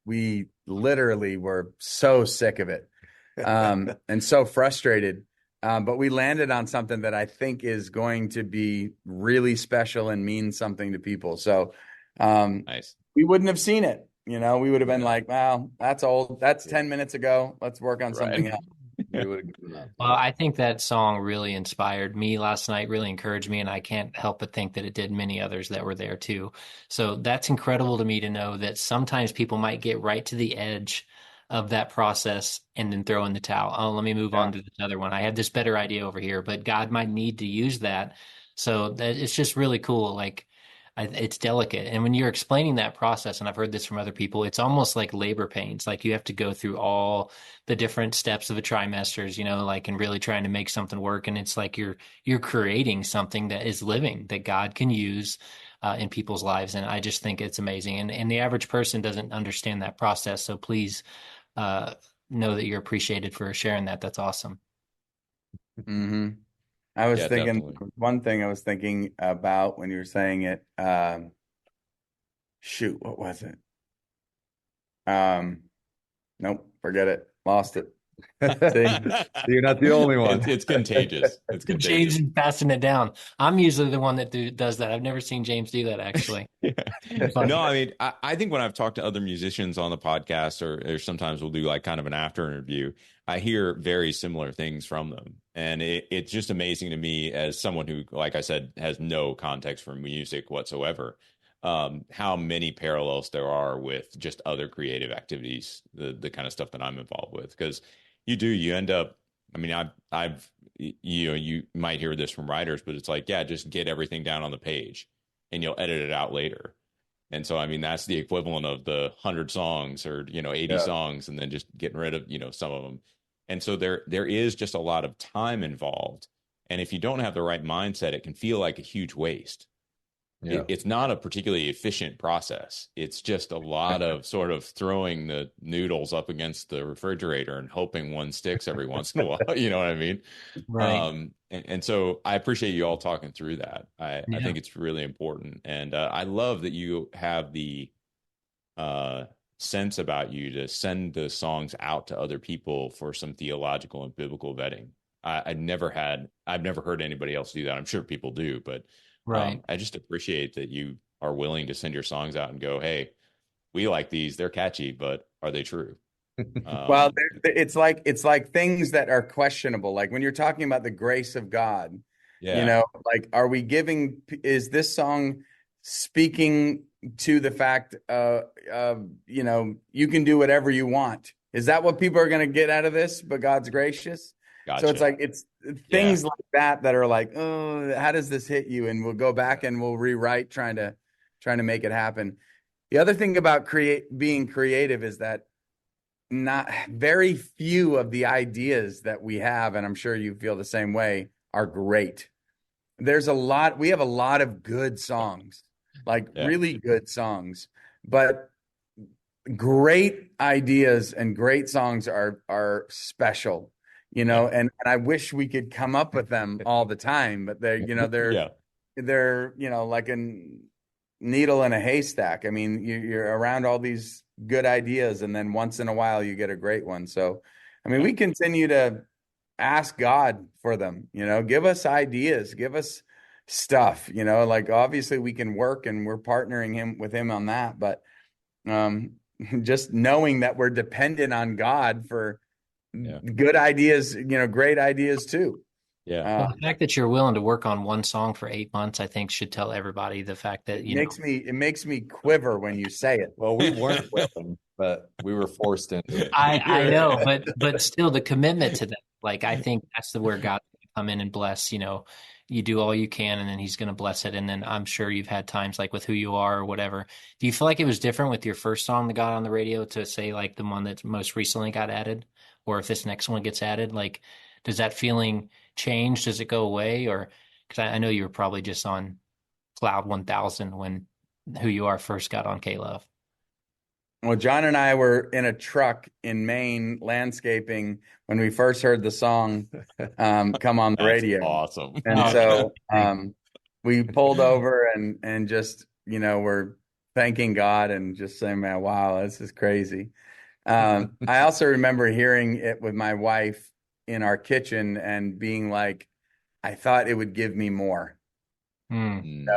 we literally were so sick of it and so frustrated. But we landed on something that I think is going to be really special and mean something to people. So nice. We wouldn't have seen it. We would have been like, wow, that's old. That's 10 minutes ago. Let's work on something else. We would have given up. Well, I think that song really inspired me last night, really encouraged me, and I can't help but think that it did many others that were there too. So that's incredible to me to know that sometimes people might get right to the edge of that process and then throw in the towel. Oh, let me move Yeah. on to this other one. I had this better idea over here, but God might need to use that. So that it's just really cool. Like it's delicate. And when you're explaining that process, and I've heard this from other people, it's almost like labor pains. Like you have to go through all the different steps of a trimesters, like and really trying to make something work. And it's like you're creating something that is living that God can use in people's lives. And I just think it's amazing. And the average person doesn't understand that process. So please know that you're appreciated for sharing that. That's awesome. Mm-hmm. I was thinking definitely. one thing I was thinking about when you were saying it. Shoot, what was it? Nope, forget it. Lost it. You're not the only one. It's contagious. It's James contagious. is passing it down. I'm usually the one that does that. I've never seen James do that, actually. No, I mean, I think when I've talked to other musicians on the podcast, or sometimes we'll do like kind of an after interview, I hear very similar things from them. And it's just amazing to me as someone who, like I said, has no context for music whatsoever, how many parallels there are with just other creative activities, the kind of stuff that I'm involved with. Because you end up, I mean, I've you might hear this from writers, but it's like, yeah, just get everything down on the page and you'll edit it out later. And so, I mean, that's the equivalent of the 100 songs or, 80 songs and then just getting rid of, some of them. And so there is just a lot of time involved. And if you don't have the right mindset, it can feel like a huge waste. Yeah. It's not a particularly efficient process. It's just a lot of sort of throwing the noodles up against the refrigerator and hoping one sticks every once in a while. You know what I mean? Right. And so I appreciate you all talking through that. I Yeah. think it's really important. And I love that you have the sense about you to send the songs out to other people for some theological and biblical vetting. I've never heard anybody else do that. I'm sure people do, but Right. I just appreciate that you are willing to send your songs out and go, hey, we like these. They're catchy, but are they true? Well, it's like things that are questionable. Like when you're talking about the grace of God, yeah, like is this song speaking to the fact you can do whatever you want? Is that what people are going to get out of this? But God's gracious. gotcha. So it's like it's things like that are like, oh, how does this hit you? And we'll go back and we'll rewrite trying to make it happen. The other thing about being creative is that not very few of the ideas that we have, and I'm sure you feel the same way, are great. We have a lot of good songs, like really good songs, but great ideas and great songs are special, and I wish we could come up with them all the time, but they're like a needle in a haystack. I mean, you're around all these good ideas, and then once in a while you get a great one. So, I mean, we continue to ask God for them. Give us ideas, give us stuff. Like obviously we can work, and we're partnering with him on that. But just knowing that we're dependent on God for good ideas, great ideas too. Yeah. Well, the fact that you're willing to work on one song for 8 months, I think should tell everybody the fact that it makes me quiver when you say it. Well, we weren't willing, but we were forced into it. I know, but still the commitment to that. Like, I think that's where God's going to come in and bless, you do all you can and then he's going to bless it. And then I'm sure you've had times like with Who You Are or whatever. Do you feel like it was different with your first song that got on the radio to say like the one that most recently got added? Or if this next one gets added, like, does that feeling change? Does it go away? Or because I know you were probably just on Cloud 1000 when Who You Are first got on K-Love. Well, John and I were in a truck in Maine landscaping when we first heard the song come on the radio. Awesome. And so we pulled over and just, we're thanking God and just saying, man, wow, this is crazy. I also remember hearing it with my wife in our kitchen and being like, I thought it would give me more. And,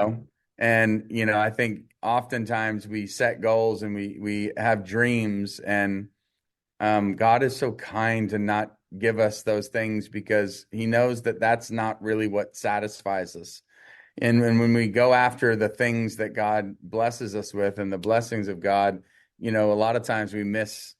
I think oftentimes we set goals and we have dreams, and God is so kind to not give us those things because he knows that that's not really what satisfies us. And when we go after the things that God blesses us with and the blessings of God, a lot of times we miss,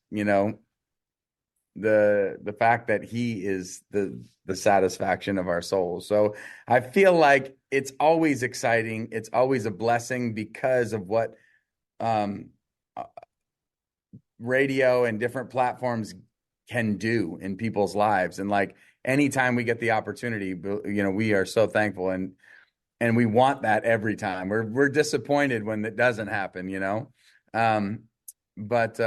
the fact that he is the satisfaction of our souls. So I feel like it's always exciting. It's always a blessing because of what radio and different platforms can do in people's lives. And like anytime we get the opportunity, we are so thankful and we want that every time. We're disappointed when it doesn't happen, but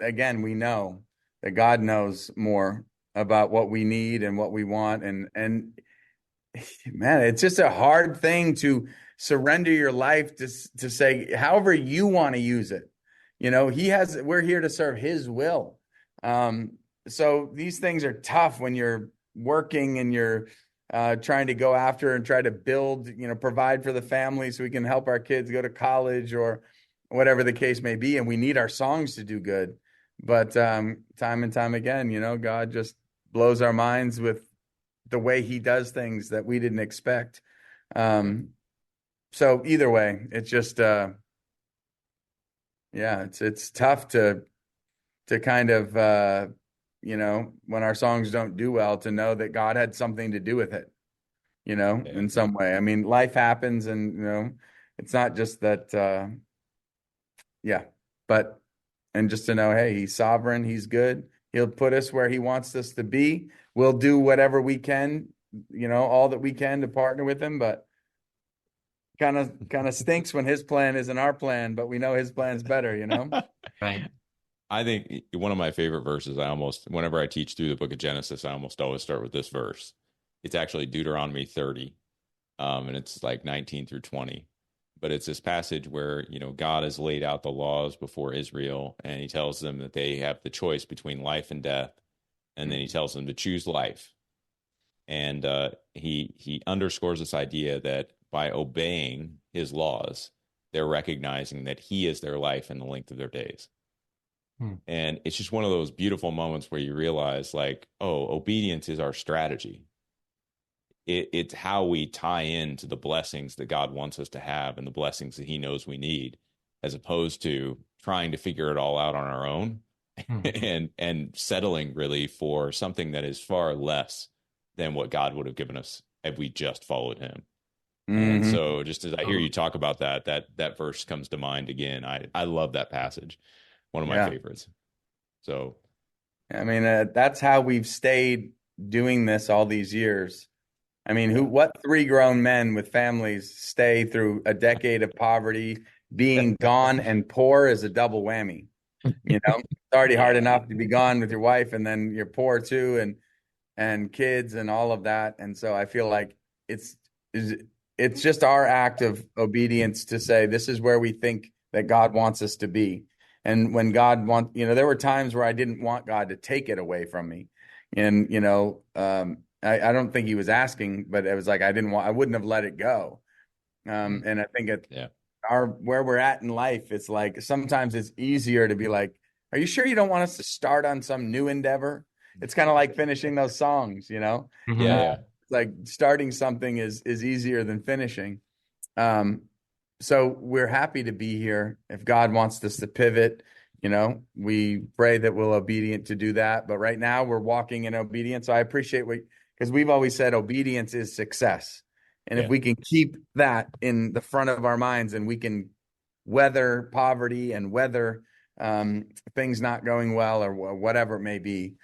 again, we know that God knows more about what we need and what we want. And man, it's just a hard thing to surrender your life to say, however you want to use it. We're here to serve his will. So these things are tough when you're working and you're trying to go after and try to build, provide for the family so we can help our kids go to college or whatever the case may be. And we need our songs to do good. But time and time again, God just blows our minds with the way he does things that we didn't expect. So either way, it's just, it's tough to kind of, when our songs don't do well, to know that God had something to do with it, in some way. I mean, life happens and, it's not just that, and just to know, hey, he's sovereign, he's good. He'll put us where he wants us to be. We'll do whatever we can, all that we can to partner with him, but kind of stinks when his plan isn't our plan, but we know his plan's better, Right. I think one of my favorite verses, whenever I teach through the book of Genesis, I almost always start with this verse. It's actually Deuteronomy 30, and it's like 19 through 20. But it's this passage where, God has laid out the laws before Israel, and he tells them that they have the choice between life and death. And then he tells them to choose life. And he underscores this idea that by obeying his laws, they're recognizing that he is their life and the length of their days. And it's just one of those beautiful moments where you realize, like, obedience is our strategy. It's how we tie into the blessings that God wants us to have and the blessings that he knows we need, as opposed to trying to figure it all out on our own and settling really for something that is far less than what God would have given us if we just followed him. And so just as I hear you talk about that verse comes to mind again. I love that passage. One of my favorites. So, I mean, that's how we've stayed doing this all these years. I mean, what three grown men with families stay through a decade of poverty, being gone and poor is a double whammy. It's already hard enough to be gone with your wife, and then you're poor too, and kids and all of that. And so I feel like it's just our act of obedience to say, this is where we think that God wants us to be. And when God there were times where I didn't want God to take it away from me. And, I don't think he was asking, but it was like, I wouldn't have let it go. And I think where we're at in life, it's like, sometimes it's easier to be like, are you sure you don't want us to start on some new endeavor? It's kind of like finishing those songs, It's like starting something is easier than finishing. So we're happy to be here. If God wants us to pivot, we pray that we'll obedient to do that. But right now we're walking in obedience. So I appreciate because we've always said obedience is success. And if we can keep that in the front of our minds, and we can weather poverty and weather things not going well or whatever it may be.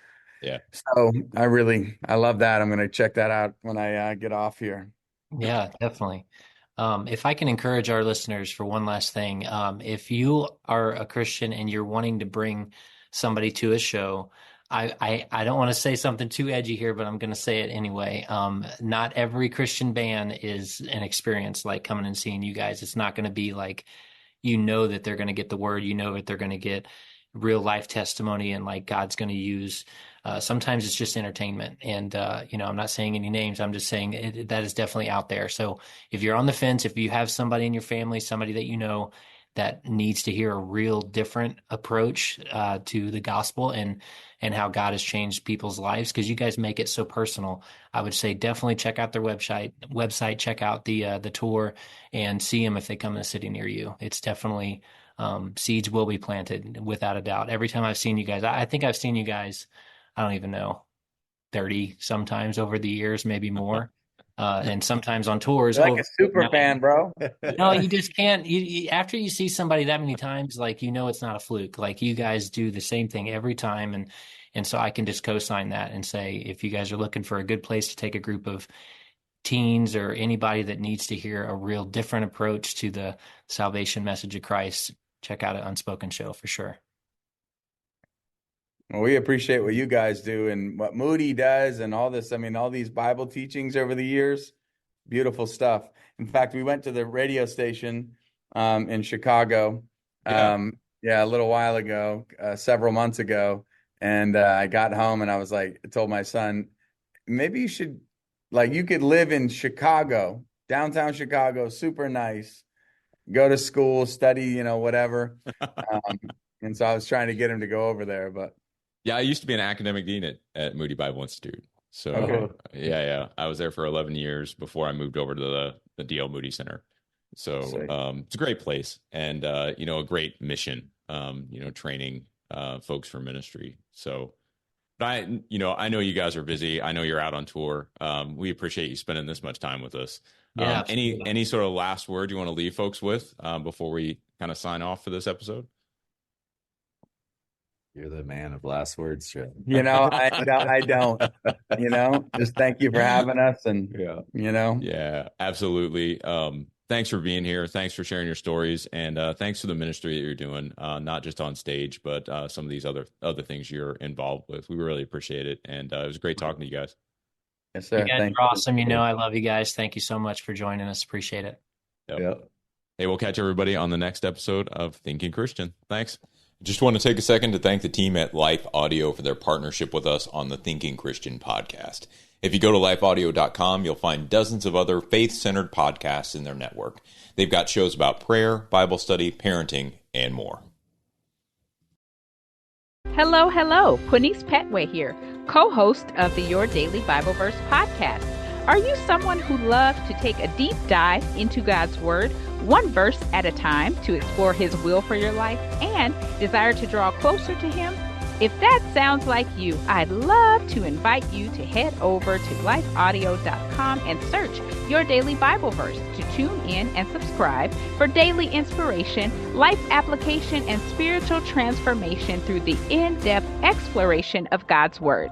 Yeah. So I love that. I'm going to check that out when I get off here. Yeah, definitely. If I can encourage our listeners for one last thing, if you are a Christian and you're wanting to bring somebody to a show, I don't want to say something too edgy here, but I'm going to say it anyway. Not every Christian band is an experience like coming and seeing you guys. It's not going to be like, that they're going to get the word, that they're going to get real life testimony, and like God's going to use. Sometimes it's just entertainment. And, I'm not saying any names. I'm just saying that is definitely out there. So if you're on the fence, if you have somebody in your family, somebody that that needs to hear a real different approach to the gospel and how God has changed people's lives, because you guys make it so personal. I would say definitely check out their website, check out the tour, and see them if they come in a city near you. It's definitely seeds will be planted without a doubt. Every time I've seen you guys, I think I've seen you guys, I don't even know, 30 sometimes over the years, maybe more. And sometimes on tours. You're like a super fan, bro. No, you just can't. You after you see somebody that many times, like, it's not a fluke. Like, you guys do the same thing every time, and so I can just co-sign that and say, if you guys are looking for a good place to take a group of teens or anybody that needs to hear a real different approach to the salvation message of Christ, check out an Unspoken show for sure. Well, we appreciate what you guys do and what Moody does and all this. I mean, all these Bible teachings over the years, beautiful stuff. In fact, we went to the radio station in Chicago, a little while ago, several months ago. And I got home and I was like, I told my son, maybe you should, you could live in Chicago, downtown Chicago, super nice, go to school, study, whatever. And so I was trying to get him to go over there, but. Yeah, I used to be an academic dean at Moody Bible Institute. So I was there for 11 years before I moved over to the DL Moody Center. So it's a great place and a great mission. Training folks for ministry. So, but I know you guys are busy. I know you're out on tour. We appreciate you spending this much time with us. Yeah. Any sort of last word you want to leave folks with before we kind of sign off for this episode? You're the man of last words, Joe. I don't. Just thank you for having us, and Yeah, absolutely. Thanks for being here. Thanks for sharing your stories, and thanks for the ministry that you're doing, not just on stage, but some of these other things you're involved with. We really appreciate it, and it was great talking to you guys. Yes, sir. You guys are awesome. I love you guys. Thank you so much for joining us. Appreciate it. Yep. Hey, we'll catch everybody on the next episode of Thinking Christian. Thanks. Just want to take a second to thank the team at Life Audio for their partnership with us on the Thinking Christian podcast. If you go to lifeaudio.com, you'll find dozens of other faith-centered podcasts in their network. They've got shows about prayer, Bible study, parenting, and more. Hello. Quinice Petway here, co-host of the Your Daily Bible Verse podcast. Are you someone who loves to take a deep dive into God's Word, one verse at a time, to explore His will for your life and desire to draw closer to Him? If that sounds like you, I'd love to invite you to head over to lifeaudio.com and search Your Daily Bible Verse to tune in and subscribe for daily inspiration, life application, and spiritual transformation through the in-depth exploration of God's Word.